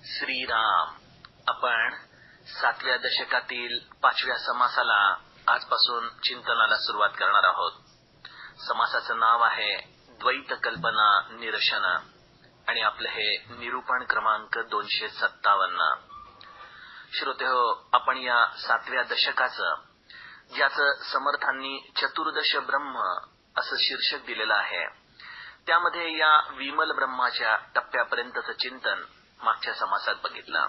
श्रीराम. आपण 7व्या दशकातील 5व्या समासाला आजपासून चिंतनाला सुरुवात करणार आहोत. समासाचं नाव आहे द्वैत कल्पना निरशन आणि आपलं हे निरूपण क्रमांक 257. श्रोतेहो, आपण या 7व्या दशकाचं, ज्याचं समर्थांनी चतुर्दश ब्रह्म असं शीर्षक दिलेलं आहे, त्यामध्ये या विमल ब्रह्माच्या टप्प्यापर्यंतचं चिंतन मागच्या समासात बघितलं.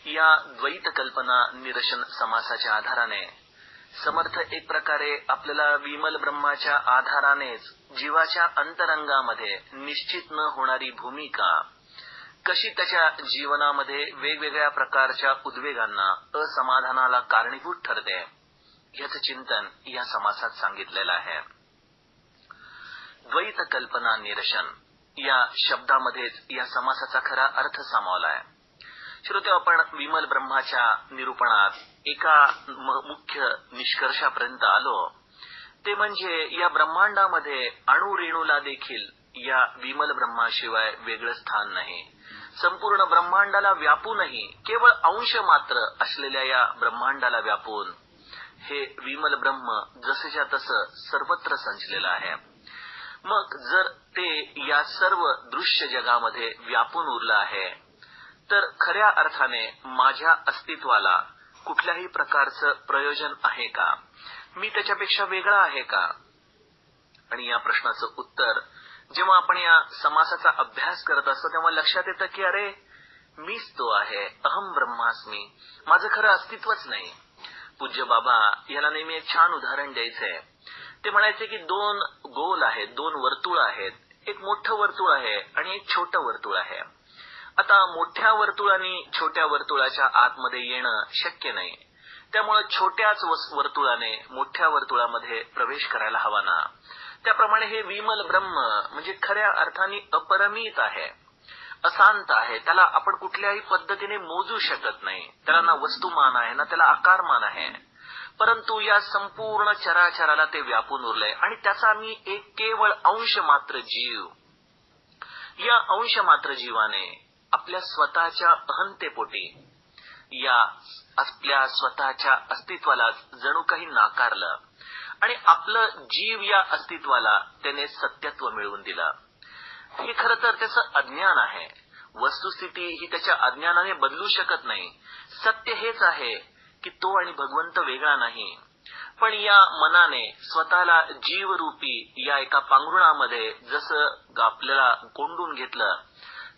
या द्वैत कल्पना निरशन समासाच्या आधाराने समर्थ एक प्रकारे आपल्याला विमल ब्रह्माच्या आधारानेच जीवाच्या अंतरंगामध्ये निश्चित न होणारी भूमिका कशी त्याच्या जीवनामध्ये वेगवेगळ्या प्रकारच्या उद्वेगांना, असमाधानाला कारणीभूत ठरते, याचं चिंतन या समासात सांगितलेलं आहे. द्वैत कल्पना निरशन या शब्दामध्येच या समासाचा खरा अर्थ सामावला आहे. श्रोते, आपण विमल ब्रह्माच्या निरूपणात एका मुख्य निष्कर्षापर्यंत आलो, ते म्हणजे या ब्रह्मांडामध्ये अणुरेणूला देखील या विमल ब्रह्माशिवाय वेगळं स्थान नाही. संपूर्ण ब्रह्मांडाला व्यापूनही केवळ अंश मात्र असलेल्या या ब्रह्मांडाला व्यापून हे विमल ब्रह्म जसंच्या तसं सर्वत्र संचलेलं आहे. मग जर ते या सर्व दृश्य जगामध्ये व्यापून उरलं आहे, तर खऱ्या अर्थाने माझ्या अस्तित्वाला कुठल्याही प्रकारचं प्रयोजन आहे का? मी त्याच्यापेक्षा वेगळा आहे का? आणि या प्रश्नाचं उत्तर जेव्हा आपण या समासाचा अभ्यास करत असतो तेव्हा लक्षात येतं की अरे, मीच तो आहे, अहम ब्रह्मास्मी, माझं खरं अस्तित्वच नाही. पूज्य बाबा याला नेहमी एक छान उदाहरण द्यायचंय. ते म्हणायचे की दोन गोल आहेत, दोन वर्तुळ आहेत, एक मोठं वर्तुळ आहे आणि एक छोटं वर्तुळ आहे. आता मोठ्या वर्तुळाने छोट्या वर्तुळाच्या आतमध्ये येणं शक्य नाही, त्यामुळे छोट्याच वर्तुळाने मोठ्या वर्तुळामध्ये प्रवेश करायला हवा ना. त्याप्रमाणे हे विमल ब्रह्म म्हणजे खऱ्या अर्थाने अपरिमित आहे, अशांत आहे. त्याला आपण कुठल्याही पद्धतीने मोजू शकत नाही. त्याला ना वस्तुमान आहे, ना त्याला आकारमान आहे. परंतु या संपूर्ण चराचराला ते व्यापून उरलंय आणि त्याचा मी एक केवळ अंश मात्र जीव. या अंश मात्र जीवाने आपल्या स्वतःच्या अहंतेपोटी या आपल्या स्वतःच्या अस्तित्वाला जणू काही नाकारलं आणि आपलं जीव या अस्तित्वाला त्याने सत्यत्व मिळवून दिलं. हे खरं तर त्याचं अज्ञान आहे. वस्तुस्थिती ही त्याच्या अज्ञानाने बदलू शकत नाही. सत्य हेच आहे की तो आणि भगवंत वेगळा नाही. पण या मनाने स्वतःला जीवरूपी या एका पांघरुणामध्ये जसं आपल्याला कोंडून घेतलं,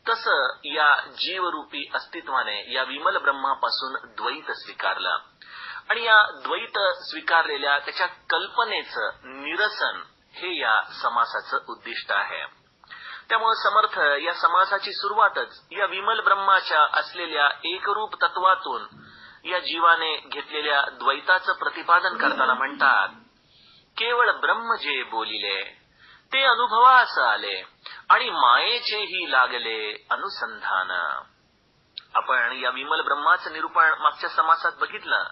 तसं या जीवरूपी अस्तित्वाने या विमल ब्रह्मापासून द्वैत स्वीकारलं आणि या द्वैत स्वीकारलेल्या त्याच्या कल्पनेचं निरसन हे या समासाचं उद्दिष्ट आहे. त्यामुळे समर्थ या समासाची सुरुवातच या विमल ब्रह्माच्या असलेल्या एकरूप तत्वातून या जीवाने घेतलेल्या द्वैताचं प्रतिपादन करताना म्हणतात, केवळ ब्रह्म जे बोलिले ते अनुभवास आले आणि मायेचेही लागले अनुसंधान. आपण या विमल ब्रह्माचं निरूपण मागच्या समासात बघितलं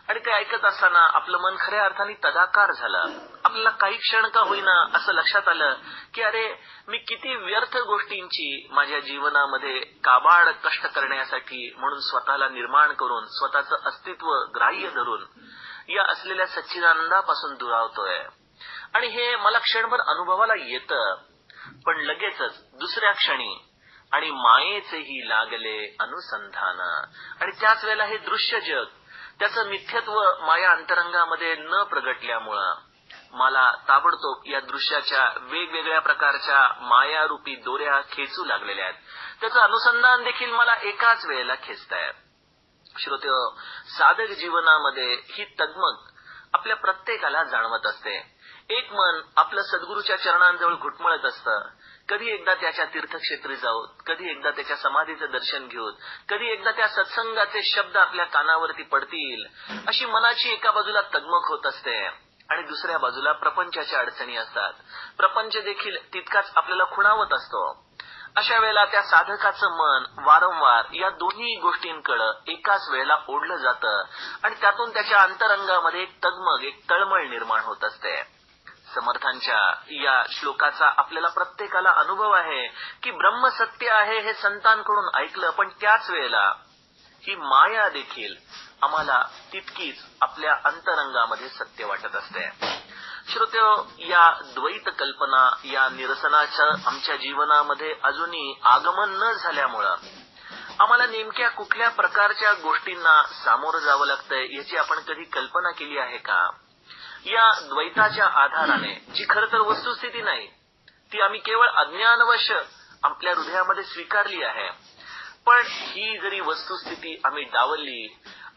आणि ते ऐकत असताना आपलं मन खऱ्या अर्थाने तदाकार झालं. आपल्याला काही क्षण का होईना असं लक्षात आलं की अरे, मी किती व्यर्थ गोष्टींची माझ्या जीवनामध्ये काबाड कष्ट करण्यासाठी म्हणून स्वतःला निर्माण करून स्वतःचं अस्तित्व ग्राह्य धरून या असलेल्या सच्चिदानंदापासून दुरावतोय. आणि हे मला क्षणभर अनुभवाला येतं, पण लगेचच दुसऱ्या क्षणी आणि मायेचेही लागले अनुसंधान. आणि त्याच वेळेला हे दृश्य जग त्याचं मिथ्यत्व माया अंतरंगामध्ये न प्रगटल्यामुळं मला ताबडतोब या दृश्याच्या वेगवेगळ्या प्रकारच्या मायारूपी दोऱ्या खेचू लागलेल्या आहेत. त्याचं अनुसंधान देखील मला एकाच वेळेला खेचतायत. श्रोतेहो, साधक जीवनामध्ये ही तगमग आपल्या प्रत्येकाला जाणवत असते. एक मन आपलं सद्गुरूच्या चरणांजवळ घुटमळत असतं. कधी एकदा त्याच्या तीर्थक्षेत्री जाऊन, कधी एकदा त्याच्या समाधीचं दर्शन घेऊन, कधी एकदा त्या सत्संगाचे शब्द आपल्या कानावरती पडतील, अशी मनाची एका बाजूला तगमग होत असते आणि दुसऱ्या बाजूला प्रपंचाच्या अडचणी असतात. प्रपंच देखील तितकाच आपल्याला खुणावत असतो. अशा वेळेला त्या साधकाचं मन वारंवार या दोन्ही गोष्टींकडे एकाच वेळेला ओढलं जातं आणि त्यातून त्याच्या अंतरंगामध्ये एक तगमग, एक तळमळ निर्माण होत असते. समर्थांच्या या श्लोकाचा आपल्याला प्रत्येकाला अनुभव आहे की ब्रह्म सत्य आहे हे संतांकडून ऐकलं, पण त्याच वेळेला ही माया देखील आम्हाला तितकीच आपल्या अंतरंगामध्ये सत्य वाटत असते. श्रोत्यो, या द्वैत कल्पना या निरसनाचं आमच्या जीवनामध्ये अजूनही आगमन न झाल्यामुळं आम्हाला नेमक्या कुठल्या प्रकारच्या गोष्टींना सामोरं जावं लागतंय याची आपण कधी कल्पना केली आहे का? या द्वैताच्या आधाराने जी खरं तर वस्तुस्थिती नाही, ती आम्ही केवळ अज्ञानवश आपल्या हृदयामध्ये स्वीकारली आहे. पण ही जरी वस्तुस्थिती आम्ही डावलली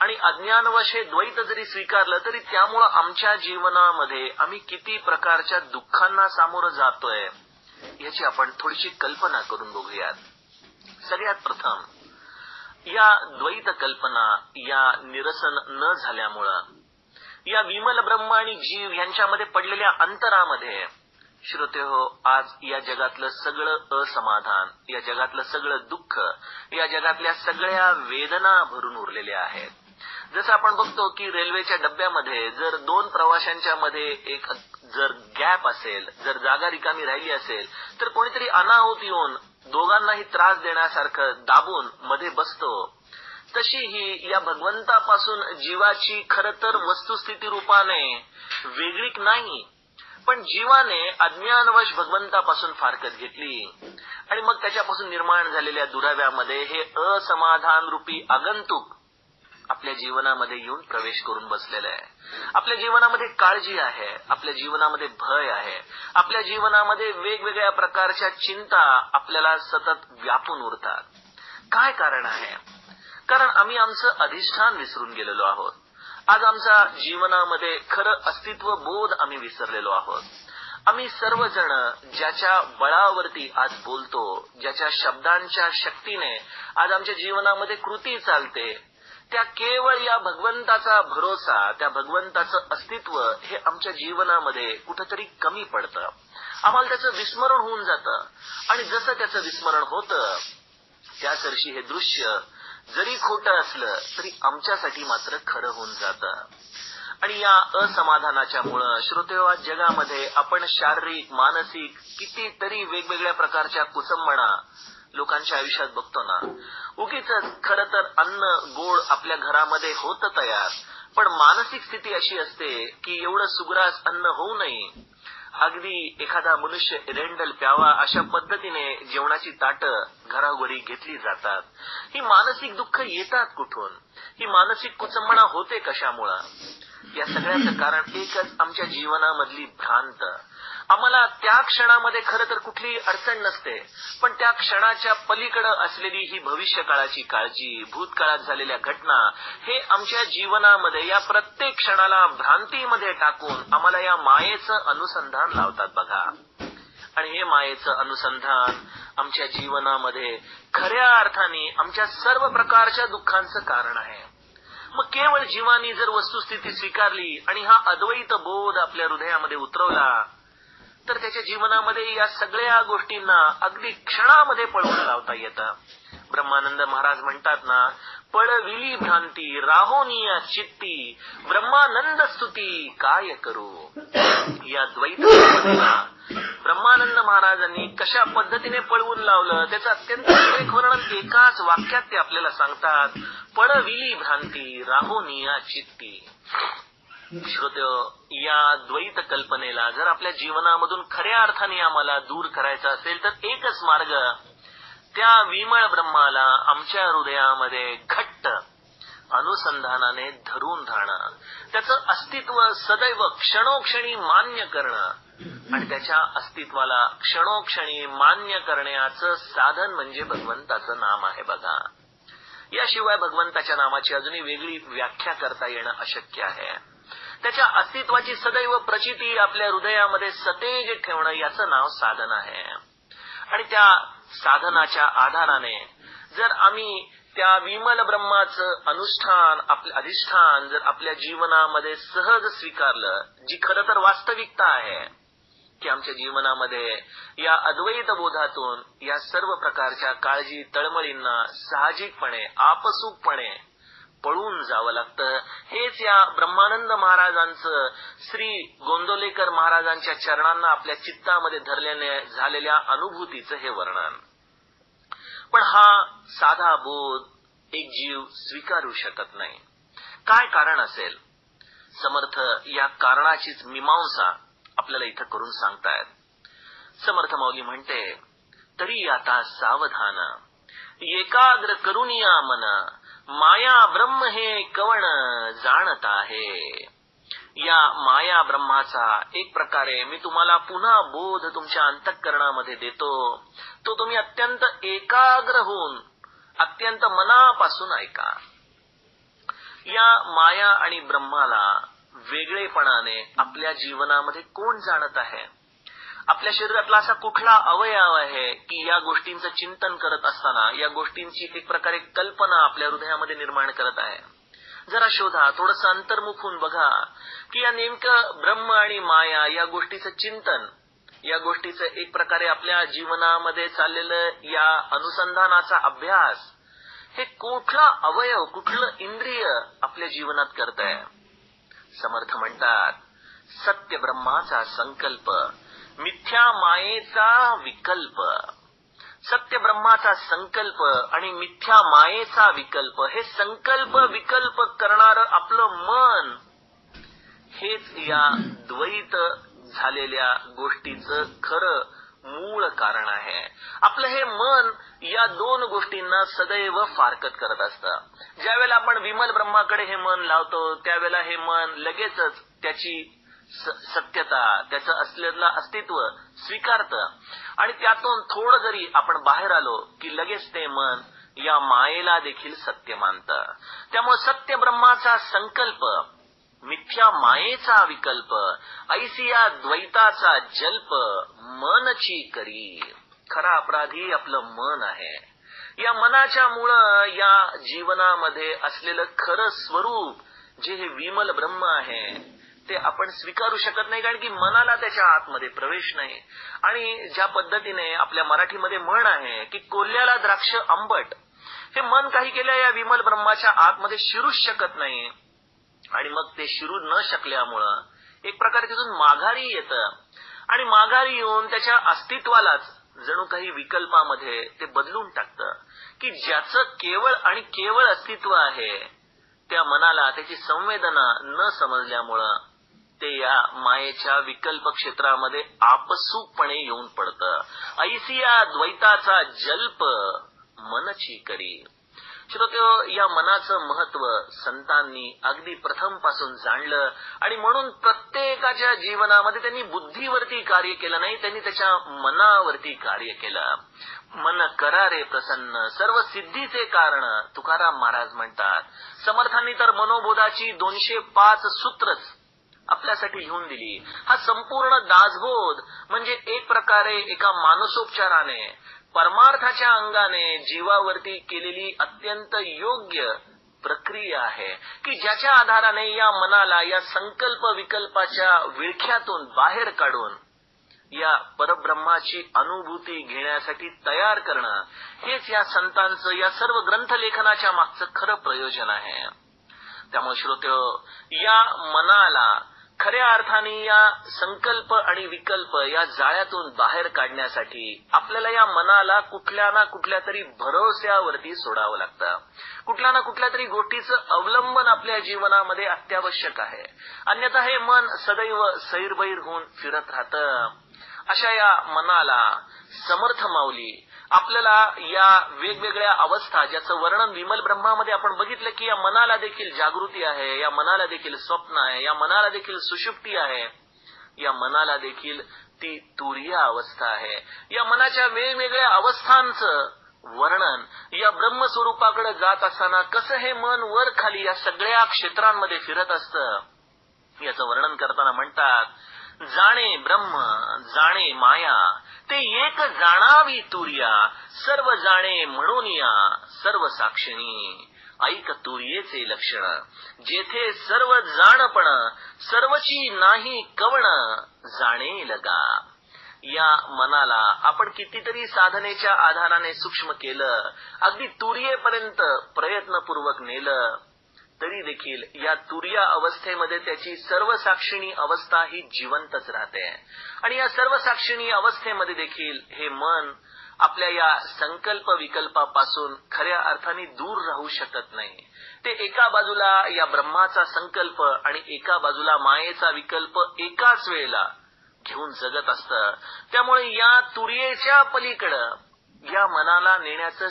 आणि अज्ञानवश हे द्वैत जरी स्वीकारलं, तरी त्यामुळं आमच्या जीवनामध्ये आम्ही किती प्रकारच्या दुःखांना सामोरं जातोय याची आपण थोडीशी कल्पना करून बघूयात. सगळ्यात प्रथम, या द्वैत कल्पना या निरसन न झाल्यामुळं या विमल ब्रह्म आणि जीव यांच्यामध्ये पडलेल्या अंतरामध्ये श्रोतेहो, आज या जगातलं सगळं असमाधान, या जगातलं सगळं दुःख, या जगातल्या सगळ्या वेदना भरून उरलेल्या आहेत. जसं आपण बघतो की रेल्वेच्या डब्यामध्ये जर दोन प्रवाशांच्या मध्ये एक जर गॅप असेल, जर जागा रिकामी राहिली असेल, तर कोणीतरी अनाहूत येऊन दोघांनाही त्रास देण्यासारखं दाबून मध्ये बसतो. तशी ही या भगवंतापासून जीवाची खरं तर वस्तुस्थिती रूपाने वेगळी नाही, पण जीवाने अज्ञानवश भगवंतापासून फारकत घेतली आणि मग त्याच्यापासून निर्माण झालेल्या दुराव्यामध्ये हे असमाधान रूपी आगंतुक आपल्या जीवनामध्ये येऊन प्रवेश करून बसलेलं आहे. आपल्या जीवनामध्ये काळजी आहे, आपल्या जीवनामध्ये भय आहे, आपल्या जीवनामध्ये वेगवेगळ्या प्रकारच्या चिंता आपल्याला सतत व्यापून उरतात. काय कारण आहे? कारण आम्ही आमचं अधिष्ठान विसरून गेलेलो आहोत. आज आमच्या जीवनामध्ये खरं अस्तित्व बोध आम्ही विसरलेलो आहोत. आम्ही सर्वजण ज्याच्या बळावरती आज बोलतो, ज्याच्या शब्दांच्या शक्तीने आज आमच्या जीवनामध्ये कृती चालते, त्या केवळ या भगवंताचा भरोसा, त्या भगवंताचं अस्तित्व हे आमच्या जीवनामध्ये कुठेतरी कमी पडतं. आम्हाला त्याचं विस्मरण होऊन जातं आणि जसं त्याचं विस्मरण होतं त्यासरशी हे दृश्य जरी खोटं असलं तरी आमच्यासाठी मात्र खरं होऊन जातं. आणि या असमाधानाच्या मुळे श्रोतेहो, आज जगामध्ये आपण शारीरिक, मानसिक कितीतरी वेगवेगळ्या प्रकारच्या कुचंबणा लोकांच्या आयुष्यात बघतो ना. उगीच खरं तर अन्न गोड आपल्या घरामध्ये होतं तयार, पण मानसिक स्थिती अशी असते की एवढं सुग्रास अन्न होऊ नये, अगदी एखादा मनुष्य एरेंडल प्यावा अशा पद्धतीने जेवणाची ताटं घराघरी घेतली जातात. ही मानसिक दुःख येतात कुठून? ही मानसिक कुचंबणा होते कशामुळं? या सगळ्याचं कारण एकच, आमच्या जीवनामधली भ्रांत. आम्हाला त्या क्षणामध्ये खरं तर कुठलीही अडचण नसते, पण त्या क्षणाच्या पलीकडे असलेली ही भविष्यकाळाची काळजी, भूतकाळात झालेल्या घटना हे आमच्या जीवनामध्ये या प्रत्येक क्षणाला भ्रांतीमध्ये टाकून आम्हाला या मायेचं अनुसंधान लावतात बघा. आणि हे मायेचं अनुसंधान आमच्या जीवनामध्ये खऱ्या अर्थाने आमच्या सर्व प्रकारच्या दुःखांचं कारण आहे. मग केवळ जीवानी जर वस्तुस्थिती स्वीकारली आणि हा अद्वैत बोध आपल्या हृदयामध्ये उतरवला, तर त्याच्या जीवनामध्ये या सगळ्या गोष्टींना अगदी क्षणामध्ये पळवून लावता येतं. ब्रह्मानंद महाराज म्हणतात ना, पळविली भ्रांती राहोनिया चित्ती, ब्रह्मानंद स्तुती काय करू. या द्वैत ब्रह्मानंद महाराजांनी कशा पद्धतीने पळवून लावलं त्याचं अत्यंत सुरेख वर्णन एकाच वाक्यात ते आपल्याला सांगतात. पळविली भ्रांती राहोनिया चित्ती. श्रोत्यो, या द्वैत कल्पनेला जर आपल्या जीवनामधून खऱ्या अर्थाने आम्हाला दूर करायचं असेल तर एकच मार्ग, त्या विमळ ब्रह्माला आमच्या हृदयामध्ये घट्ट अनुसंधानाने धरून राहणं, त्याचं अस्तित्व सदैव क्षणोक्षणी मान्य करणं आणि त्याच्या अस्तित्वाला क्षणोक्षणी मान्य करण्याचं साधन म्हणजे भगवंताचं नाम आहे बघा. याशिवाय भगवंताच्या नामाची अजूनही वेगळी व्याख्या करता येणं अशक्य आहे. त्याच्या अस्तित्वाची सदैव प्रचिती आपल्या हृदयामध्ये सतेज ठेवणं याचं नाव साधन आहे. आणि त्या साधनाच्या आधाराने जर आम्ही त्या विमल ब्रह्माचं अनुष्ठान, आपलं अधिष्ठान जर आपल्या जीवनामध्ये सहज स्वीकारलं, जी खरं तर वास्तविकता आहे की आमच्या जीवनामध्ये या अद्वैत बोधातून या सर्व प्रकारच्या काळजी तळमळींना साहजिकपणे, आपसूकपणे पळून जावं लागतं. हेच या ब्रह्मानंद महाराजांचं श्री गोंदवलेकर महाराजांच्या चरणांना आपल्या चित्तामध्ये धरल्याने झालेल्या अनुभूतीचं हे वर्णन. पण हा साधा बोध एक जीव स्वीकारू शकत नाही. काय कारण असेल? समर्थ या कारणाचीच मीमांसा आपल्याला इथं करून सांगतायत. समर्थ माऊली म्हणते, तरी आता सावधान एकाग्र करुनिया मन, माया ब्रह्म हे कवण जाणत आहे. या माया ब्रह्माचा एक प्रकारे मी तुम्हाला पुन्हा बोध तुमच्या अंतःकरणामध्ये देतो. तो तुम्ही अत्यंत एकाग्र होऊन अत्यंत मनापासून ऐका. या माया आणि ब्रह्माला वेगळेपणाने आपल्या जीवनामध्ये कोण जाणत आहे? आपल्या शरीरातला असा कुठला अवयव आहे की या गोष्टींचं चिंतन करत असताना या गोष्टींची एक प्रकारे कल्पना आपल्या हृदयामध्ये निर्माण करत आहे? जरा शोधा, थोडंसं अंतर्मुख होऊन बघा की या नेमकं ब्रह्म आणि माया या गोष्टीचं चिंतन, या गोष्टीचं एक प्रकारे आपल्या जीवनामध्ये चाललेलं या अनुसंधानाचा अभ्यास हे कुठला अवयव, कुठलं इंद्रिय आपल्या जीवनात करतंय? समर्थ म्हणतात, सत्य ब्रह्माचा संकल्प, मिथ्या मायेचा विकल्प. सत्य ब्रह्माचा संकल्प आणि मिथ्या मायेचा विकल्प, हे संकल्प विकल्प करणारं आपलं मन, हेच या द्वैत झालेल्या गोष्टीचं खरं मूळ कारण आहे. आपलं हे मन या दोन गोष्टींना सदैव फारकत करत असतं. ज्यावेळेला आपण विमल ब्रह्माकडे हे मन लावतो त्यावेळेला हे मन लगेचच त्याची सत्यता, त्याचं असलेलं अस्तित्व स्वीकारतं आणि त्यातून थोडं जरी आपण बाहेर आलो की लगेच ते मन या मायेला देखील सत्य मानतं. त्यामुळे सत्य ब्रह्माचा संकल्प, मिथ्या मायेचा विकल्प, ऐसी या द्वैताचा जल्प मनची करी. खरा अपराधी आपलं मन आहे. या मनाच्या मुळं या जीवनामध्ये असलेलं खरं स्वरूप जे हे विमल ब्रह्म आहे ते आपण स्वीकारू शकत नाही, कारण की मनाला त्याच्या आतमध्ये प्रवेश नाही. आणि ज्या पद्धतीने आपल्या मराठीमध्ये म्हण आहे की कोल्ह्याला द्राक्ष आंबट, हे मन काही केल्या या विमल ब्रह्माच्या आतमध्ये शिरूच शकत नाही. आणि मग ते शिरू न शकल्यामुळं एक प्रकारे तिथून माघारी येतं आणि माघारी येऊन त्याच्या अस्तित्वालाच जणू काही विकल्पामध्ये ते बदलून टाकतं की ज्याचं केवळ आणि केवळ अस्तित्व आहे त्या मनाला त्याची संवेदना न समजल्यामुळं ते या मायेच्या विकल्प क्षेत्रामध्ये आपसूकपणे येऊन पडतं. ऐसी या द्वैताचा जल्प मनची करी. श्रोत्यो, या मनाचं महत्व संतांनी अगदी प्रथम पासून जाणलं आणि म्हणून प्रत्येकाच्या जीवनामध्ये त्यांनी बुद्धीवरती कार्य केलं नाही, त्यांनी त्याच्या मनावरती कार्य केलं. मन करा रे प्रसन्न, सर्व सिद्धीचे कारण तुकाराम महाराज म्हणतात. समर्थांनी तर मनोबोधाची 205 सूत्रच आपल्यासाठी लिहून दिली. हा संपूर्ण दासबोध म्हणजे एक प्रकारे एका मानसोपचाराने परमार्थाच्या अंगाने जीवावरती केलेली अत्यंत योग्य प्रक्रिया आहे की ज्याच्या आधाराने या मनाला या संकल्प विकल्पाच्या विळख्यातून बाहेर काढून या परब्रह्माची अनुभूती घेण्यासाठी तयार करणं, हेच या संतांचं या सर्व ग्रंथलेखनाच्या मागचं खरं प्रयोजन आहे. त्यामुळे श्रोत्यो, या मनाला खऱ्या अर्थाने या संकल्प आणि विकल्प या जाळ्यातून बाहेर काढण्यासाठी आपल्याला या मनाला कुठल्या ना कुठल्या तरी भरोश्यावरती सोडावं लागतं. कुठल्या ना कुठल्या तरी गोष्टीचं अवलंबन आपल्या जीवनामध्ये अत्यावश्यक आहे. अन्यथा हे मन सदैव सैरभैर होऊन फिरत राहतं. अशा या मनाला समर्थ माऊली आपल्याला या वेगवेगळ्या अवस्था, ज्याचं वर्णन विमल ब्रह्मामध्ये आपण बघितलं की या मनाला देखील जागृती आहे, या मनाला देखील स्वप्न आहे, या मनाला देखील सुषुप्ती आहे, या मनाला देखील ती तुरीय अवस्था आहे. या मनाच्या वेगवेगळ्या अवस्थांचं वर्णन या ब्रह्मस्वरूपाकडे जात असताना कसं हे मन वर खाली या सगळ्या क्षेत्रांमध्ये फिरत असतं, याचं वर्णन करताना म्हणतात, जाणे ब्रह्म जाणे माया, ते एक जाणावी तुर्या, सर्व जाणे म्हणून या सर्व साक्षिणी. ऐक तुर्येचे लक्षण, जेथे सर्व जाणपण, सर्वची नाही कवण, जाणे लगा. या मनाला आपण कितीतरी साधनेच्या आधाराने सूक्ष्म केलं, अगदी तुर्येपर्यंत प्रयत्नपूर्वक नेलं, तरी देखील या तुर्या अवस्थेमध्ये त्याची सर्वसाक्षिणी अवस्था ही जिवंतच राहते. आणि या सर्वसाक्षिणी अवस्थेमध्ये देखील हे मन आपल्या या संकल्प विकल्पापासून खऱ्या अर्थाने दूर राहू शकत नाही. ते एका बाजूला या ब्रह्माचा संकल्प आणि एका बाजूला मायेचा विकल्प एकाच वेळेला घेऊन जगत असतं. त्यामुळे या तुर्येच्या पलीकडं या मनाला नेण्याचं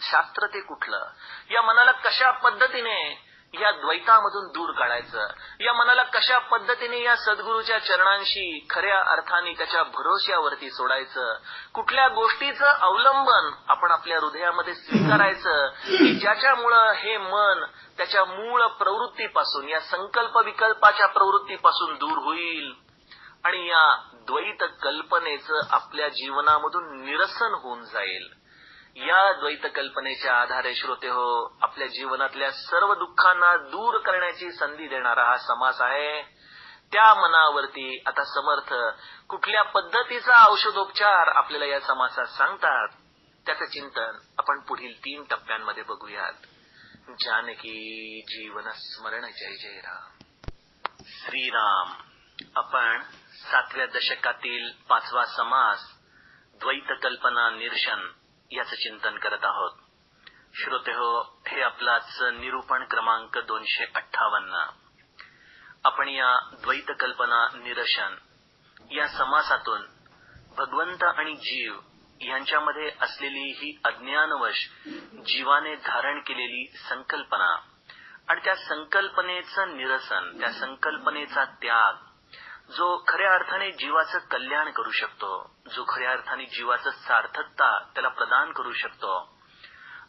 शास्त्र ते कुठलं? या मनाला कशा पद्धतीने या द्वैतामधून दूर काढायचं? या मनाला कशा पद्धतीने या सद्गुरूच्या चरणांशी खऱ्या अर्थाने त्याच्या भरोश्यावरती सोडायचं? कुठल्या गोष्टीचं अवलंबन आपण आपल्या हृदयामध्ये स्वीकारायचं की ज्याच्यामुळं हे मन त्याच्या मूळ प्रवृत्तीपासून, या संकल्प विकल्पाच्या प्रवृत्तीपासून दूर होईल आणि या द्वैत कल्पनेचं आपल्या जीवनामधून निरसन होऊन जाईल. या द्वैत कल्पनेच्या आधारे श्रोते हो, आपल्या जीवनातल्या सर्व दुःखांना दूर करण्याची संधी देणारा हा समास आहे. त्या मनावरती आता समर्थ कुठल्या पद्धतीचा औषधोपचार आपल्याला या समासात सांगतात, त्याचं चिंतन आपण पुढील 3 टप्प्यांमध्ये बघूयात. जानकी जीवन स्मरण जय जय राम. श्रीराम. आपण 7व्या दशकातील 5वा समास द्वैत कल्पना निरसन याचं चिंतन करत आहोत. श्रोते हो, हे आपलाच निरूपण क्रमांक 258. आपण या द्वैत कल्पना निरसन या समासातून भगवंत आणि जीव यांच्यामध्ये असलेली ही अज्ञानवश जीवाने धारण केलेली संकल्पना आणि त्या संकल्पनेचं निरसन, त्या संकल्पनेचा त्याग, जो खऱ्या अर्थाने जीवाचं कल्याण करू शकतो, जो खऱ्या अर्थाने जीवाचं सार्थकता त्याला प्रदान करू शकतो,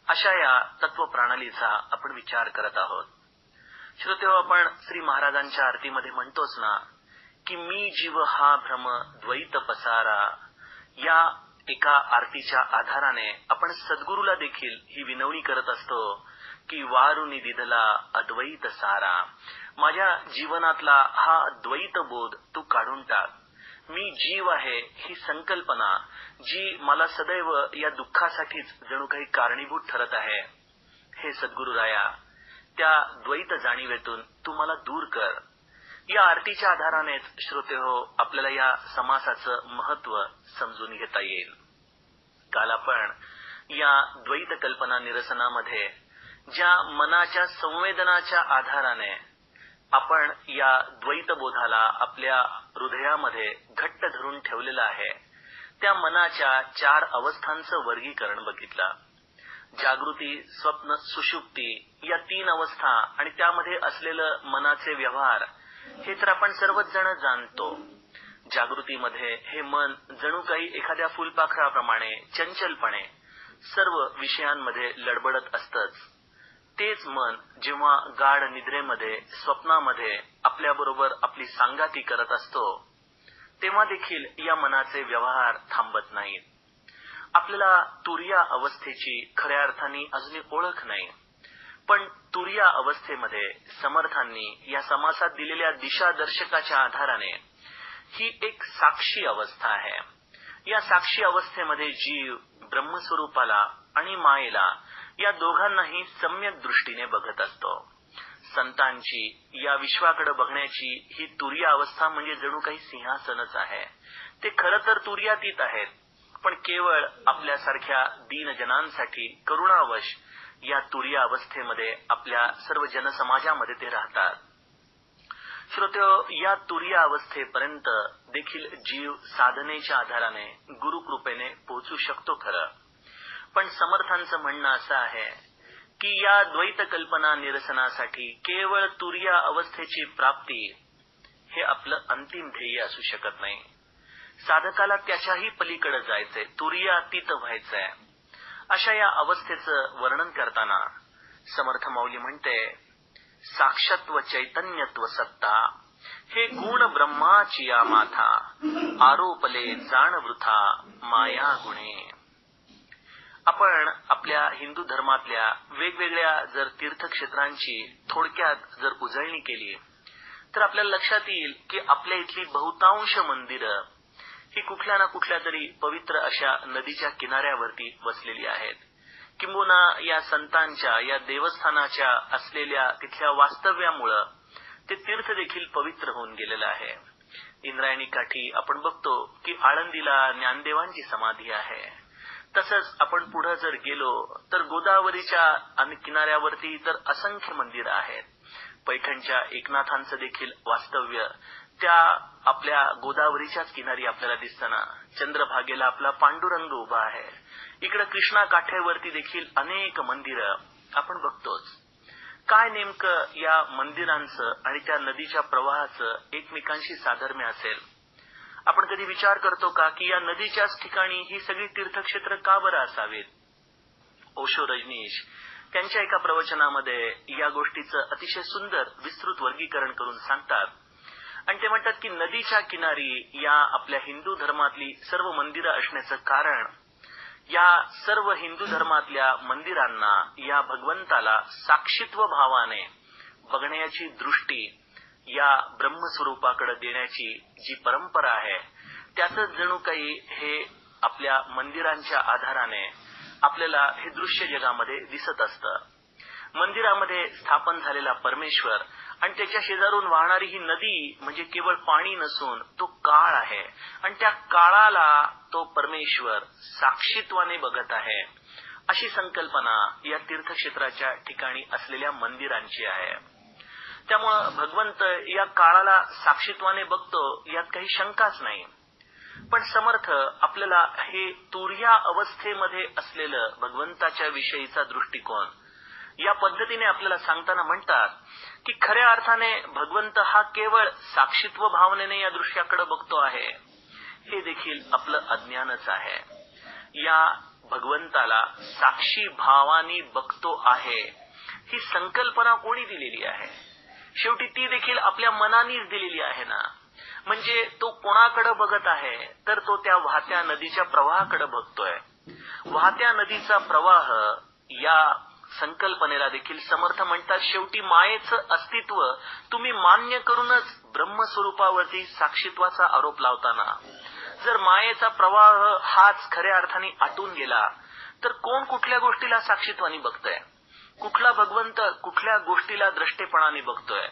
अशा या तत्वप्रणालीचा आपण विचार करत आहोत. श्रोतेहो, आपण श्री महाराजांच्या आरतीमध्ये म्हणतोच ना की मी जीव हा भ्रम द्वैत पसारा. या एका आरतीच्या आधाराने आपण सद्गुरूला देखील ही विनवणी करत असतो की वारुनी दिधला अद्वैत सारा. माझ्या जीवनातला हा द्वैत बोध तू काढून टाक. मी जीव आहे ही संकल्पना जी मला सदैव या दुःखासाठीच जणू काही कारणीभूत ठरत आहे, हे सद्गुरुराया, त्या द्वैत जाणीवेतून तू मला दूर कर. या आरतीच्या आधारानेच श्रोते हो, आपल्याला या समासाचं महत्व समजून घेता येईल. काल आपण या द्वैत कल्पना निरसनामध्ये ज्या मनाच्या संवेदनाच्या आधाराने आपण या द्वैतबोधाला आपल्या हृदयामध्ये घट्ट धरून ठेवलेलं आहे, त्या मनाच्या 4 अवस्थांचं वर्गीकरण बघितलं. जागृती, स्वप्न, सुषुप्ती या 3 अवस्था आणि त्यामध्ये असलेलं मनाचे व्यवहार हे तर आपण सर्वच जण जाणतो. जागृतीमध्ये हे मन जणू काही एखाद्या फुलपाखराप्रमाणे चंचलपणे सर्व विषयांमध्ये लडबडत असतंच. तेच मन जेव्हा गाढ निद्रेमध्ये, स्वप्नामध्ये आपल्याबरोबर आपली सांगाती करत असतो, तेव्हा देखील या मनाचे व्यवहार थांबत नाहीत. आपल्याला तुर्या अवस्थेची खऱ्या अर्थाने अजूनही ओळख नाही, पण तुर्या अवस्थेमध्ये समर्थांनी या समासात दिलेल्या दिशादर्शकाच्या आधाराने ही एक साक्षी अवस्था आहे. या साक्षी अवस्थेमध्ये जीव ब्रह्मस्वरूपाला आणि मायेला या दोघांनाही सम्यक दृष्टीने बघत असतो. संतांची या विश्वाकडे बघण्याची ही तुर्या अवस्था म्हणजे जणू काही सिंहासनच आहे. ते खरं तर तुर्यातीत आहेत, पण केवळ आपल्यासारख्या दीनजनांसाठी करुणावश या तुर्या अवस्थेमध्ये आपल्या सर्व जनसमाजामध्ये ते राहतात. श्रोत्यो, या तुर्या अवस्थेपर्यंत देखील जीव साधनेच्या आधाराने गुरुकृपेने पोहोचू शकतो खरं, पण समर्थांचं म्हणणं असं आहे की या द्वैत कल्पना निरसनासाठी केवळ तुर्या अवस्थेची प्राप्ती हे आपलं अंतिम ध्येय असू शकत नाही. साधकाला त्याच्याही पलीकडे जायचंय, तुर्यातीत व्हायचंय. अशा या अवस्थेचं वर्णन करताना समर्थ माऊली म्हणते, साक्षत्व चैतन्यत्व सत्ता हे गुण ब्रह्माची या माथा, आरोपले जाण वृथा माया गुणे. आपण आपल्या हिंदू धर्मातल्या वेगवेगळ्या जर तीर्थक्षेत्रांची थोडक्यात जर उजळणी केली तर आपल्याला लक्षात येईल की आपल्या इथली बहुतांश मंदिरं ही कुठल्या ना कुठल्या तरी पवित्र अशा नदीच्या किनाऱ्यावरती वसलेली आहेत किंबहुना या संतांच्या, या देवस्थानाच्या असलेल्या तिथल्या वास्तव्यामुळं ते तीर्थ देखील पवित्र होऊन गेलेलं आहे. इंद्रायणी काठी आपण बघतो की आळंदीला ज्ञानदेवांची समाधी आहे. तसंच आपण पुढे जर गेलो तर गोदावरीच्या किनाऱ्यावरती तर असंख्य मंदिरं आहेत. पैठणच्या एकनाथांचं देखील वास्तव्य त्या आपल्या गोदावरीच्याच किनारी आपल्याला दिसताना. चंद्रभागेला आपला पांडुरंग उभा आहे. इकडे कृष्णा काठेवरती देखील अनेक मंदिरं आपण बघतोच. काय नेमकं या मंदिरांचं आणि त्या नदीच्या प्रवाहाचं एकमेकांशी साधर्म्य असेल? आपण कधी विचार करतो का की या नदीच्याच ठिकाणी ही सगळी तीर्थक्षेत्र का बरं असावीत? ओशो रजनीश त्यांच्या एका प्रवचनामध्ये या गोष्टीचं अतिशय सुंदर विस्तृत वर्गीकरण करून सांगतात आणि ते म्हणतात की नदीच्या किनारी या आपल्या हिंदू धर्मातली सर्व मंदिरं असण्याचं कारण या सर्व हिंदू धर्मातल्या मंदिरांना या भगवंताला साक्षीत्व भावाने बघण्याची दृष्टी, या ब्रह्मस्वरूपाकडे देण्याची जी परंपरा आहे त्यातच जणू काही हे आपल्या मंदिरांच्या आधाराने आपल्याला हे दृश्य जगामध्ये दिसत असतं. मंदिरामध्ये स्थापन झालेला परमेश्वर आणि त्याच्या शेजारून वाहणारी ही नदी म्हणजे केवळ पाणी नसून तो काळ आहे आणि त्या काळाला तो परमेश्वर साक्षीत्वाने बघत आहे, अशी संकल्पना या तीर्थक्षेत्राच्या ठिकाणी असलेल्या मंदिरांची आहे. त्यामुळं भगवंत या काळाला साक्षीत्वाने बघतो यात काही शंकाच नाही. पण समर्थ आपल्याला हे तुर्या अवस्थेमध्ये असलेलं भगवंताच्या विषयीचा दृष्टिकोन या पद्धतीने आपल्याला सांगताना म्हणतात की खऱ्या अर्थाने भगवंत हा केवळ साक्षीत्व भावनेने या दृश्याकडे बघतो आहे, हे देखील आपलं अज्ञानच आहे. या भगवंताला साक्षी भावानी बघतो आहे ही संकल्पना कोणी दिलेली आहे? शेवटी ती देखील आपल्या मनानेच दिलेली आहे ना. म्हणजे तो कोणाकडे बघत आहे तर तो त्या वाहत्या नदीच्या प्रवाहाकडे बघतोय. वाहत्या नदीचा प्रवाह या संकल्पनेला देखील समर्थ म्हणतात शेवटी मायेचं अस्तित्व तुम्ही मान्य करूनच ब्रह्मस्वरूपावरती साक्षीत्वाचा आरोप लावताना जर मायेचा प्रवाह हाच खऱ्या अर्थाने आटून गेला तर कोण कुठल्या गोष्टीला साक्षीत्वाने बघतोय? कुठला भगवंत कुठल्या गोष्टीला द्रष्टेपणाने बघतोय?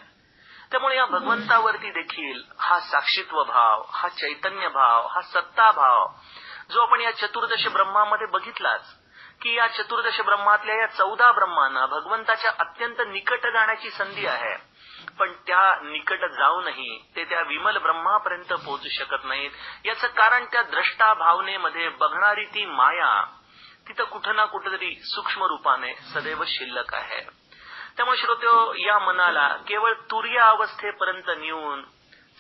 त्यामुळे या भगवंतावरती देखील हा साक्षीत्व भाव, हा चैतन्य भाव, हा सत्ता भाव जो आपण या चतुर्दश ब्रह्मामध्ये बघितलाच की या चतुर्दश ब्रह्मातल्या या 14 ब्रह्मांना भगवंताच्या अत्यंत निकट जाण्याची संधी आहे. पण त्या निकट जाऊनही ते त्या विमल ब्रह्मापर्यंत पोहोचू शकत नाहीत. याचं कारण त्या द्रष्टा भावनेमध्ये बघणारी ती माया तिथं कुठं ना कुठेतरी सूक्ष्म रूपाने सदैव शिल्लक आहे. त्यामुळे श्रोत्यो, या मनाला केवळ तुर्या अवस्थेपर्यंत नेऊन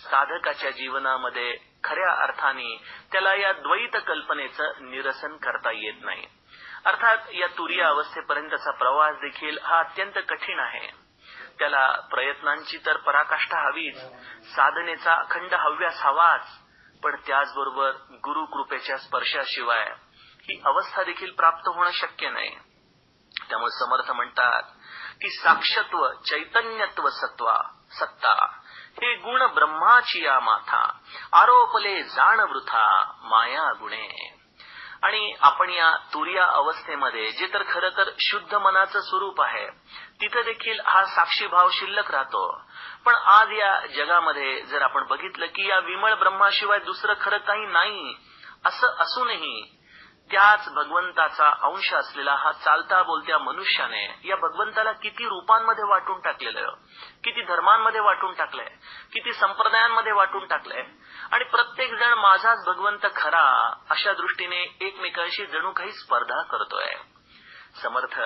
साधकाच्या जीवनामध्ये खऱ्या अर्थाने त्याला या द्वैत कल्पनेचं निरसन करता येत नाही. अर्थात या तुर्या अवस्थेपर्यंतचा प्रवास देखील हा अत्यंत कठीण आहे. त्याला प्रयत्नांची तर पराकाष्ठा हवीच, साधनेचा अखंड हव्यास हवाच, पण त्याचबरोबर गुरुकृपेच्या स्पर्शाशिवाय ही अवस्था देखील प्राप्त होणं शक्य नाही. त्यामुळे समर्थ म्हणतात की साक्षत्व चैतन्यत्व सत्ता हे गुण ब्रह्माची या माथा, आरोपले जाण वृथा माया गुणे. आणि आपण या तुर्या अवस्थेमध्ये जे तर खरं तर शुद्ध मनाचं स्वरूप आहे तिथे देखील हा साक्षीभाव शिल्लक राहतो. पण आज या जगामध्ये जर आपण बघितलं की या विमळ ब्रह्माशिवाय दुसरं खरं काही नाही असं असूनही त्याच भगवंताचा अंश असलेला हा चालता बोलत्या मनुष्याने या भगवंताला किती रूपांमध्ये वाटून टाकलेलं, किती धर्मांमध्ये वाटून टाकलंय, किती संप्रदायांमध्ये वाटून टाकलंय आणि प्रत्येक जण माझाच भगवंत खरा अशा दृष्टीने एकमेकांशी जणू काही स्पर्धा करतोय. समर्थ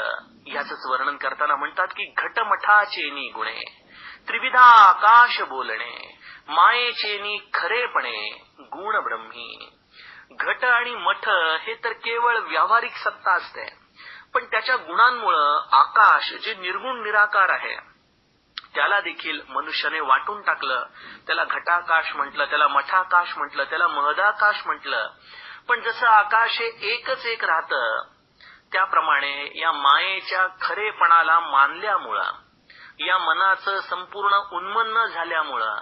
याचंच वर्णन करताना म्हणतात की घटमठाचेनी गुणे त्रिविधा आकाश बोलणे मायेचेनी खरेपणे गुण ब्रह्मी. घट आणि मठ हे तर केवळ व्यावहारिक सत्ता असते, पण त्याच्या गुणांमुळे आकाश जे निर्गुण निराकार आहे त्याला देखील मनुष्याने वाटून टाकलं. त्याला घटाकाश म्हटलं, त्याला मठाकाश म्हटलं, त्याला महदाकाश म्हटलं. पण जसं आकाश हे एकच एक राहतं त्याप्रमाणे या मायेच्या खरेपणाला मानल्यामुळं, या मनाचं संपूर्ण उन्मन्न झाल्यामुळं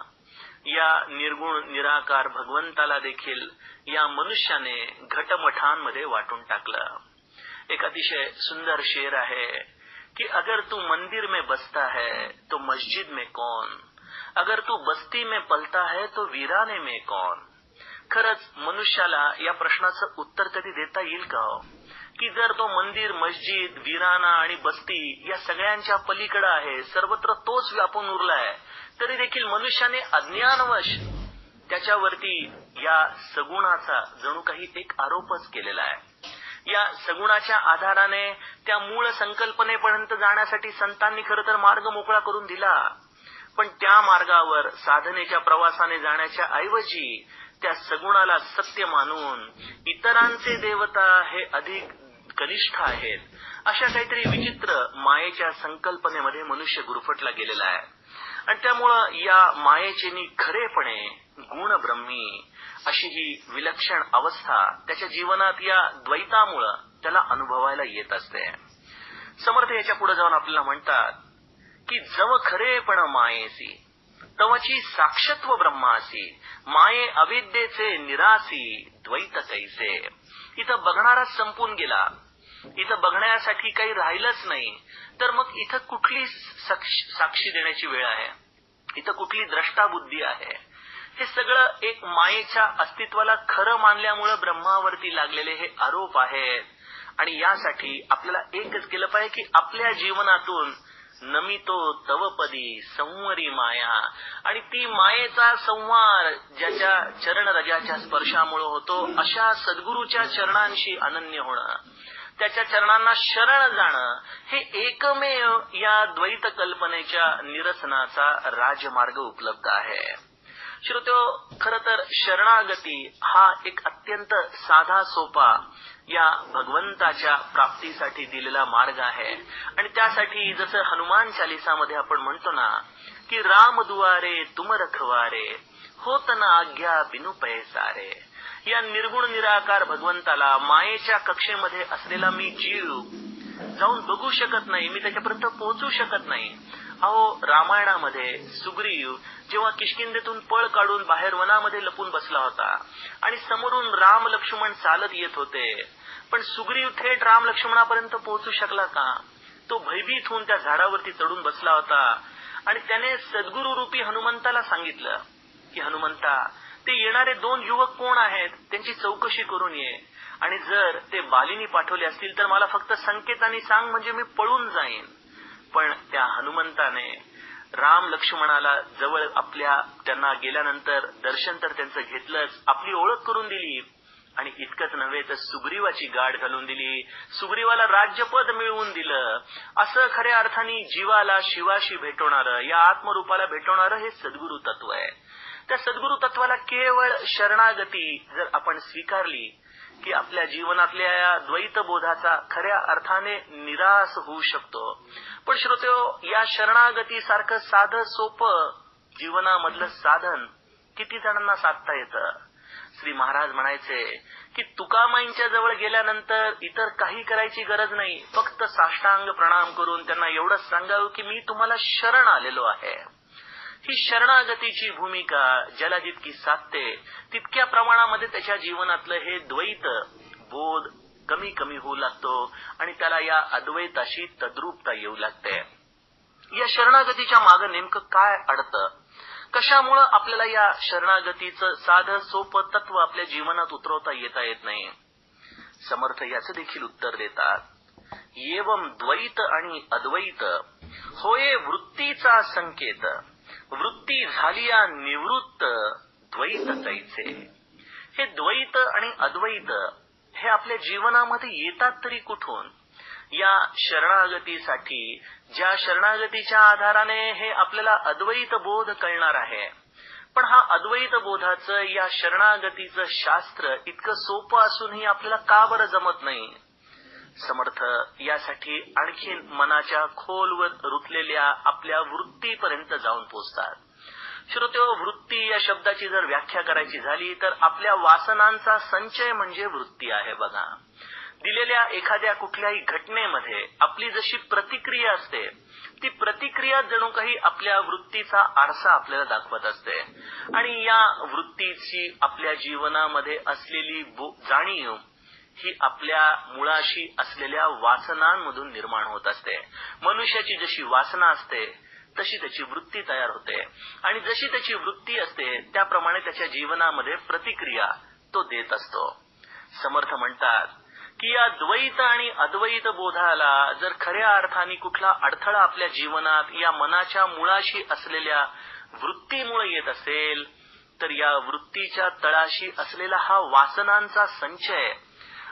या निर्गुण निराकार भगवंताला देखील या मनुष्याने घटमठांमध्ये वाटून टाकलं. एक अतिशय सुंदर शेर आहे कि अगर तू मंदिर में बसता है तो मस्जिद में कौन, अगर तू बस्ती में पलता है तो वीराने में कौन. खरंच मनुष्याला या प्रश्नाचं उत्तर कधी देता येईल का हो, की जर तो मंदिर, मस्जिद, वीराना आणि बस्ती या सगळ्यांच्या पलीकडे आहे, सर्वत्र तोच व्यापून उरलाय, तरी देखील मनुष्याने अज्ञानवश त्याच्यावरती या सगुणाचा जणू काही एक आरोपच केलेला आहे. या सगुणाच्या आधाराने त्या मूळ संकल्पनेपर्यंत जाण्यासाठी संतांनी खरं तर मार्ग मोकळा करून दिला, पण त्या मार्गावर साधनेच्या प्रवासाने जाण्याच्या ऐवजी त्या सगुणाला सत्य मानून इतरांचे देवता हे अधिक कनिष्ठ आहेत, अशा काहीतरी विचित्र मायेच्या संकल्पनेमध्ये मनुष्य गुरफटला गेलेला आहे. आणि त्यामुळं या मायेचेनी खरेपणे गुणब्रह्मी अशी ही विलक्षण अवस्था त्याच्या जीवनात या द्वैतामुळं त्याला अनुभवायला येत असते. समर्थ याच्या पुढे जाऊन आपल्याला म्हणतात की जव खरेपण मायेसी तवची साक्षत्व ब्रह्मासी, माये अविद्येचे निरासी द्वैत कैसे. इथं बघणाराच संपून गेला, इथं बघण्यासाठी काही राहिलंच नाही, तर मग इथं कुठली साक्षी देण्याची वेळ आहे, इथं कुठली द्रष्टाबुद्धी आहे. हे सगळं एक मायेच्या अस्तित्वाला खरं मानल्यामुळे ब्रह्मावरती लागलेले हे आरोप आहेत. आणि यासाठी आपल्याला एकच केलं पाहिजे की आपल्या जीवनातून नमितो तवपदी संवरी माया, आणि ती मायेचा संहार ज्याच्या चरणरजाच्या स्पर्शामुळे होतो, अशा सद्गुरूच्या चरणांशी अनन्य होणं, त्याच्या चरणांना शरण जाणं, हे एकमेव या द्वैत कल्पनेच्या निरसनाचा राजमार्ग उपलब्ध आहे. श्रोत्यो, खरं तर शरणागती हा एक अत्यंत साधा सोपा या भगवंताच्या प्राप्तीसाठी दिलेला मार्ग आहे. आणि त्यासाठी जसं हनुमान चालिसामध्ये आपण म्हणतो ना की राम दुआरे तुम रखवारे, होत ना आज्ञा बिनु पैसारे. या निर्गुण निराकार भगवंताला मायेच्या कक्षेमध्ये असलेला मी जीव जाऊन बघू शकत नाही, मी त्याच्यापर्यंत पोहोचू शकत नाही. अहो, रामायणामध्ये सुग्रीव जेव्हा किष्किंधेतून पळ काढून बाहेर वनामध्ये लपून बसला होता आणि समोरून राम लक्ष्मण चालत येत होते, पण सुग्रीव थेट राम लक्ष्मणापर्यंत पोहोचू शकला का? तो भयभीत होऊन त्या झाडावरती चढून बसला होता आणि त्याने सद्गुरु रूपी हनुमंताला सांगितलं की हनुमंता, ते येणारे 2 युवक कोण आहेत, त्यांची चौकशी करून ये, आणि जर ते बालीनी पाठवले असतील तर मला फक्त संकेताने सांग, म्हणजे मी पळून जाईन. पण त्या हनुमंताने राम लक्ष्मणाला जवळ त्यांना गेल्यानंतर दर्शन तर त्यांचं घेतलंच, आपली ओळख करून दिली, आणि इतकंच नव्हे तर सुग्रीवाची गाठ घालून दिली, सुग्रीवाला राज्यपद मिळवून दिलं. असं खऱ्या अर्थाने जीवाला शिवाशी भेटवणारं, या आत्मरूपाला भेटवणारं हे सद्गुरु तत्व आहे. त्या सद्गुरु तत्वाला केवळ शरणागती जर आपण स्वीकारली की आपल्या जीवनातल्या या द्वैत बोधाचा खऱ्या अर्थाने निराश होऊ शकतो. पण श्रोत्यो, या शरणागतीसारखं साधं सोपं जीवनामधलं साधन किती जणांना साधता येतं? श्री महाराज म्हणायचे की तुकामाईंच्या जवळ गेल्यानंतर इतर काही करायची गरज नाही, फक्त साष्टांग प्रणाम करून त्यांना एवढंच सांगावं की मी तुम्हाला शरण आलेलो आहे. ही शरणागतीची भूमिका ज्याला जितकी साधते तितक्या प्रमाणामध्ये त्याच्या जीवनातलं हे द्वैत बोध कमी कमी होऊ लागतो आणि त्याला या अद्वैताशी तद्रूपता येऊ लागते. या शरणागतीच्या मागे नेमकं काय अडतं? कशामुळं आपल्याला या शरणागतीचं साधं सोपं तत्व आपल्या जीवनात उतरवता येत नाही? समर्थ याचं देखील उत्तर देतात. एवं द्वैत आणि अद्वैत होये वृत्तीचा संकेत, वृत्ती झालिया निवृत्त द्वैत तैसे. हे द्वैत आणि अद्वैत हे आपल्या जीवनामध्ये येतात तरी कुठून? या शरणागतीसाठी, ज्या शरणागतीच्या आधाराने हे आपल्याला अद्वैत बोध कळणार आहे, पण हा अद्वैत बोधाचं, या शरणागतीचं शास्त्र इतकं सोपं असूनही आपल्याला का बरं जमत नाही? समर्थ यासाठी आणखीन मनाच्या खोलवर रुतलेल्या आपल्या वृत्तीपर्यंत जाऊन पोहोचतात. श्रोत्यो, वृत्ती या शब्दाची जर व्याख्या करायची झाली तर आपल्या वासनांचा संचय म्हणजे वृत्ती आहे. बघा, दिलेल्या एखाद्या कुठल्याही घटनेमध्ये आपली जशी प्रतिक्रिया असते, ती प्रतिक्रिया जणू काही आपल्या वृत्तीचा आरसा आपल्याला दाखवत असते. आणि या वृत्तीची आपल्या जीवनामध्ये असलेली जाणीव ही आपल्या मुळाशी असलेल्या वासनांमधून निर्माण होत असते. मनुष्याची जशी वासना असते तशी त्याची वृत्ती तयार होते आणि जशी त्याची वृत्ती असते त्याप्रमाणे त्याच्या जीवनामध्ये प्रतिक्रिया तो देत असतो. समर्थ म्हणतात की या द्वैत आणि अद्वैत बोधाला जर खऱ्या अर्थाने कुठला अडथळा आपल्या जीवनात या मनाच्या मुळाशी असलेल्या वृत्तीमुळे येत असेल तर या वृत्तीच्या तळाशी असलेला हा वासनांचा संचय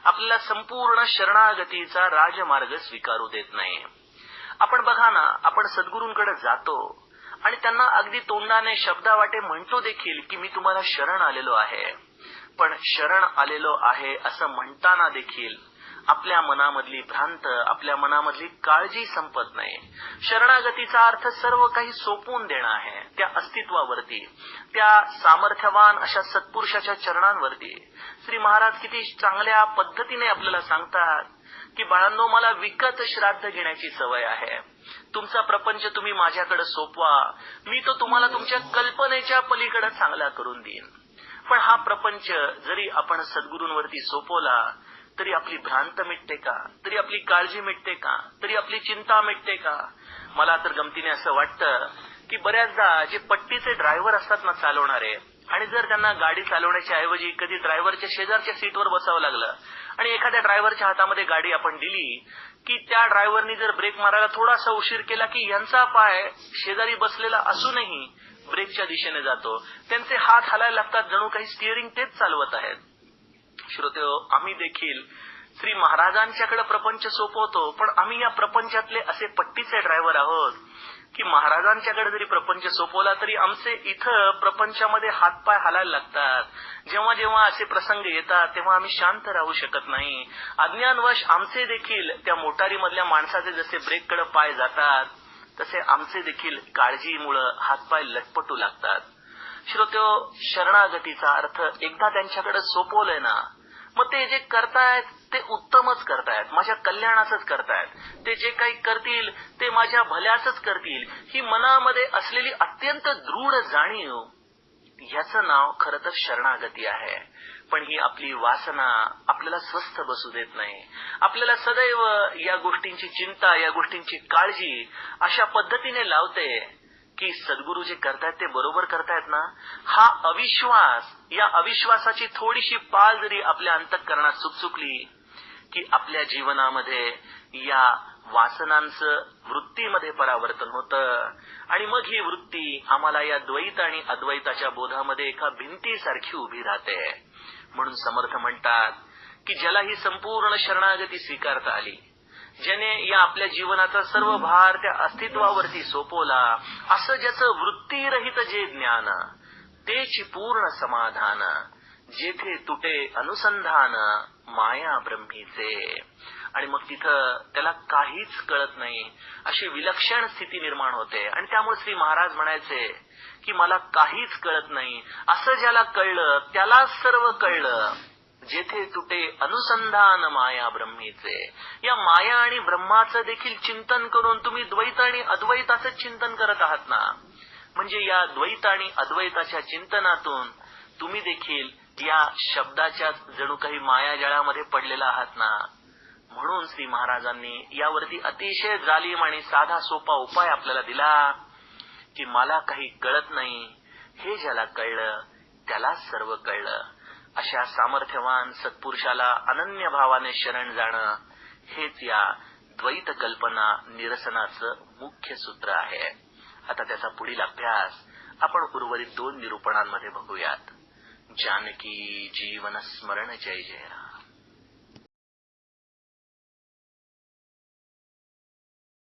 आपल्याला संपूर्ण शरणागतीचा राजमार्ग स्वीकारू देत नाही. आपण बघा ना, आपण सद्गुरूंकडे जातो आणि त्यांना अगदी तोंडाने शब्दावाटे म्हणतो देखील की मी तुम्हाला शरण आलेलो आहे. पण शरण आलेलो आहे असं म्हणताना देखील आपल्या मनामधली भ्रांत, आपल्या मनामधली काळजी संपत नाही. शरणागतीचा अर्थ सर्व काही सोपवून देणं आहे, त्या अस्तित्वावरती, त्या सामर्थ्यवान अशा सत्पुरुषाच्या चरणांवरती. श्री महाराज किती चांगल्या पद्धतीने आपल्याला सांगतात की बाळांनो, मला विकत श्राद्ध घेण्याची सवय आहे. तुमचा प्रपंच तुम्ही माझ्याकडे सोपवा, मी तो तुम्हाला तुमच्या कल्पनेच्या पलीकडे चांगला करून देईन. पण हा प्रपंच जरी आपण सद्गुरूंवरती सोपवला तरी आपली भ्रांत मिटते का? तरी आपली काळजी मिटते का? तरी आपली चिंता मिटते का? मला तर गमतीने असं वाटतं की बऱ्याचदा जे पट्टीचे ड्रायव्हर असतात ना चालवणारे, आणि जर त्यांना गाडी चालवण्याच्या ऐवजी कधी ड्रायव्हरच्या शेजारच्या सीटवर बसावं लागलं आणि एखाद्या ड्रायव्हरच्या हातामध्ये गाडी आपण दिली की त्या ड्रायव्हरनी जर ब्रेक मारायला थोडासा उशीर केला की यांचा पाय शेजारी बसलेला असूनही ब्रेकच्या दिशेने जातो. त्यांचे हात हलायला लागतात, जणू काही स्टिअरिंग तेच चालवत आहेत. श्रोतेहो, आम्ही देखील श्री महाराजांच्याकडे प्रपंच सोपवतो, पण आम्ही या प्रपंचातले असे पट्टीचे ड्रायव्हर आहोत की महाराजांच्याकडे जरी प्रपंच सोपवला तरी आमचे इथं प्रपंचामध्ये हातपाय हलायला लागतात. जेव्हा जेव्हा असे प्रसंग येतात तेव्हा आम्ही शांत राहू शकत नाही. अज्ञानवश आमचे देखील त्या मोटारीमधल्या माणसाचे जसे ब्रेककडे पाय जातात तसे आमचे देखील काळजीमुळे हातपाय लटपटू लागतात. श्रोत्यो, शरणागतीचा अर्थ एकदा त्यांच्याकडे सोपवलंय ना, मग ते जे करतायत ते उत्तमच करतायत, माझ्या कल्याणाचंच करतायत. ते जे काही करतील ते माझ्या भल्याचंच करतील, ही मनामध्ये असलेली अत्यंत दृढ जाणीव, याचं नाव खरं तर शरणागती आहे. पण ही आपली वासना आपल्याला स्वस्थ बसू देत नाही. आपल्याला सदैव या गोष्टींची चिंता, या गोष्टींची काळजी अशा पद्धतीने लावते की सद्गुरू जे करतायत ते बरोबर करतायत ना, हा अविश्वास, या अविश्वासाची थोडीशी पाल जरी आपल्या अंतःकरणात चुकचुकली की आपल्या जीवनामध्ये या वासनांचं वृत्तीमध्ये परावर्तन होतं आणि मग ही वृत्ती आम्हाला या द्वैत आणि अद्वैताच्या बोधामध्ये एका भिंतीसारखी उभी राहते. म्हणून समर्थ म्हणतात की ज्याला ही संपूर्ण शरणागती स्वीकारता आली, ज्याने या आपल्या जीवनाचा सर्व भार त्या अस्तित्वावरती सोपवला, असं ज्याचं वृत्तीरहित जे ज्ञान, तेच पूर्ण समाधान, जेथे तुटे अनुसंधान माया ब्रह्मीचे. आणि मग तिथं त्याला काहीच कळत नाही अशी विलक्षण स्थिती निर्माण होते. आणि त्यामुळे श्री महाराज म्हणायचे की मला काहीच कळत नाही, असं ज्याला कळलं त्यालाच सर्व कळलं, जेथे तुटे अनुसंधान माया ब्रह्मीचे. या माया आणि ब्रह्माचं देखील चिंतन करून तुम्ही द्वैत आणि अद्वैताचं चिंतन करत आहात ना, म्हणजे या द्वैत आणि अद्वैताच्या चिंतनातून तुम्ही देखील या शब्दाच्या जणू काही मायाजाळामध्ये पडलेला आहात ना. म्हणून श्री महाराजांनी यावरती अतिशय जालीम आणि साधा सोपा उपाय आपल्याला दिला की मला काही कळत नाही, हे ज्याला कळलं त्यालाच सर्व कळलं. अशा सामर्थ्यवान सत्पुरुषाला अनन्य भावाने शरण जाणं, हेच या द्वैत कल्पना निरसनाचं मुख्य सूत्र आहे. आता त्याचा पुढील अभ्यास आपण उर्वरित 2 निरूपणांमध्ये बघूयात. जानकी जीवन स्मरण जय जय.